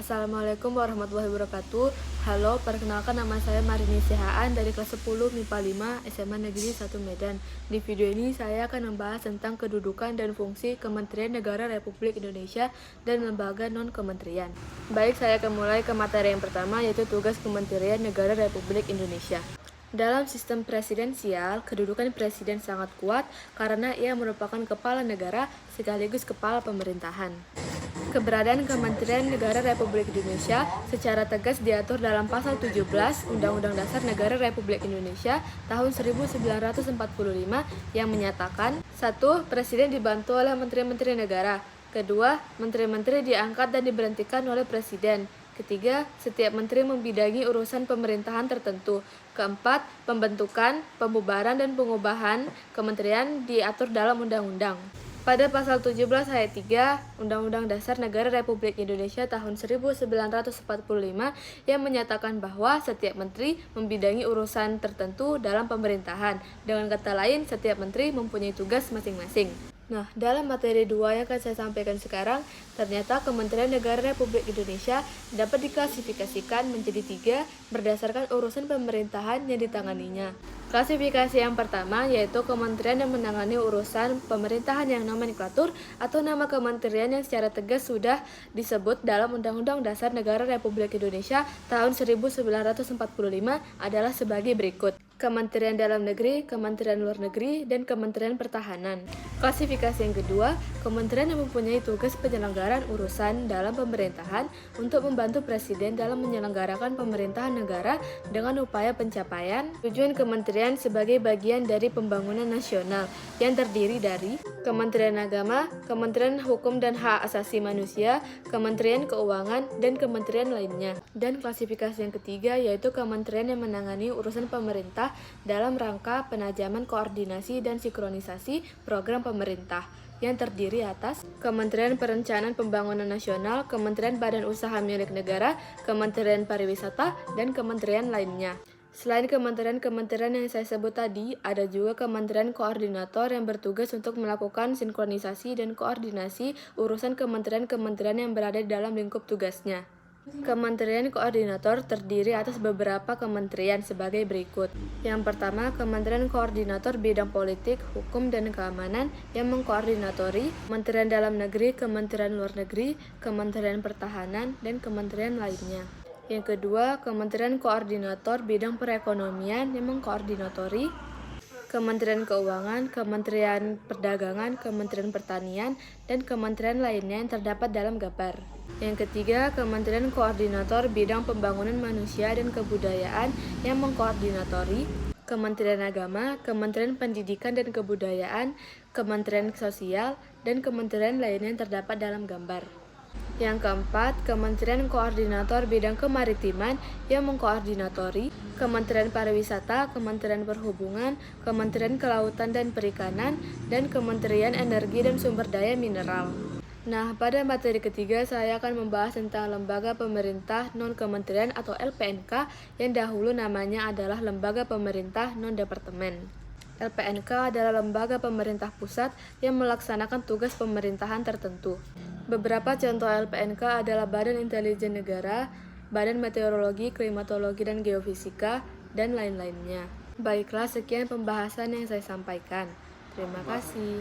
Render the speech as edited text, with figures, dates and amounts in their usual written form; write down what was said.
Assalamualaikum warahmatullahi wabarakatuh. Halo, perkenalkan nama saya Marini Sihaan dari kelas 10 MIPA 5 SMA Negeri 1 Medan. Di video ini saya akan membahas tentang kedudukan dan fungsi Kementerian Negara Republik Indonesia dan lembaga non-kementerian. Baik, saya akan mulai ke materi yang pertama, yaitu tugas Kementerian Negara Republik Indonesia. Dalam sistem presidensial, kedudukan presiden sangat kuat karena ia merupakan kepala negara sekaligus kepala pemerintahan. Keberadaan Kementerian Negara Republik Indonesia secara tegas diatur dalam Pasal 17 Undang-Undang Dasar Negara Republik Indonesia tahun 1945 yang menyatakan: 1. Presiden dibantu oleh menteri-menteri negara. 2. Menteri-menteri diangkat dan diberhentikan oleh Presiden. 3. Setiap menteri membidangi urusan pemerintahan tertentu. 4. Pembentukan, pembubaran, dan pengubahan kementerian diatur dalam undang-undang. Pada pasal 17 ayat 3 Undang-Undang Dasar Negara Republik Indonesia tahun 1945 yang menyatakan bahwa setiap menteri membidangi urusan tertentu dalam pemerintahan. Dengan kata lain, setiap menteri mempunyai tugas masing-masing. Nah, dalam materi 2 yang akan saya sampaikan sekarang, ternyata Kementerian Negara Republik Indonesia dapat diklasifikasikan menjadi 3 berdasarkan urusan pemerintahan yang ditanganinya. Klasifikasi yang pertama yaitu kementerian yang menangani urusan pemerintahan yang nomenklatur atau nama kementerian yang secara tegas sudah disebut dalam Undang-Undang Dasar Negara Republik Indonesia tahun 1945 adalah sebagai berikut: Kementerian Dalam Negeri, Kementerian Luar Negeri, dan Kementerian Pertahanan. Klasifikasi yang kedua, kementerian yang mempunyai tugas penyelenggaraan urusan dalam pemerintahan untuk membantu Presiden dalam menyelenggarakan pemerintahan negara dengan upaya pencapaian tujuan kementerian sebagai bagian dari pembangunan nasional yang terdiri dari Kementerian Agama, Kementerian Hukum dan Hak Asasi Manusia, Kementerian Keuangan, dan kementerian lainnya. Dan klasifikasi yang ketiga yaitu kementerian yang menangani urusan pemerintah dalam rangka penajaman koordinasi dan sinkronisasi program pemerintah yang terdiri atas Kementerian Perencanaan Pembangunan Nasional, Kementerian Badan Usaha Milik Negara, Kementerian Pariwisata, dan kementerian lainnya. Selain kementerian-kementerian yang saya sebut tadi, ada juga kementerian koordinator yang bertugas untuk melakukan sinkronisasi dan koordinasi urusan kementerian-kementerian yang berada di dalam lingkup tugasnya. Kementerian koordinator terdiri atas beberapa kementerian sebagai berikut. Yang pertama, Kementerian Koordinator Bidang Politik, Hukum, dan Keamanan yang mengkoordinatori Kementerian Dalam Negeri, Kementerian Luar Negeri, Kementerian Pertahanan, dan kementerian lainnya. Yang kedua, Kementerian Koordinator Bidang Perekonomian yang mengkoordinatori Kementerian Keuangan, Kementerian Perdagangan, Kementerian Pertanian, dan kementerian lainnya yang terdapat dalam gambar. Yang ketiga, Kementerian Koordinator Bidang Pembangunan Manusia dan Kebudayaan yang mengkoordinatori Kementerian Agama, Kementerian Pendidikan dan Kebudayaan, Kementerian Sosial, dan kementerian lainnya yang terdapat dalam gambar. Yang keempat, Kementerian Koordinator Bidang Kemaritiman yang mengkoordinatori Kementerian Pariwisata, Kementerian Perhubungan, Kementerian Kelautan dan Perikanan, dan Kementerian Energi dan Sumber Daya Mineral. Nah, pada materi ketiga saya akan membahas tentang Lembaga Pemerintah Non-Kementerian atau LPNK yang dahulu namanya adalah Lembaga Pemerintah Non-Departemen. LPNK adalah lembaga pemerintah pusat yang melaksanakan tugas pemerintahan tertentu. Beberapa contoh LPNK adalah Badan Intelijen Negara, Badan Meteorologi, Klimatologi, dan Geofisika, dan lain-lainnya. Baiklah, sekian pembahasan yang saya sampaikan. Terima kasih.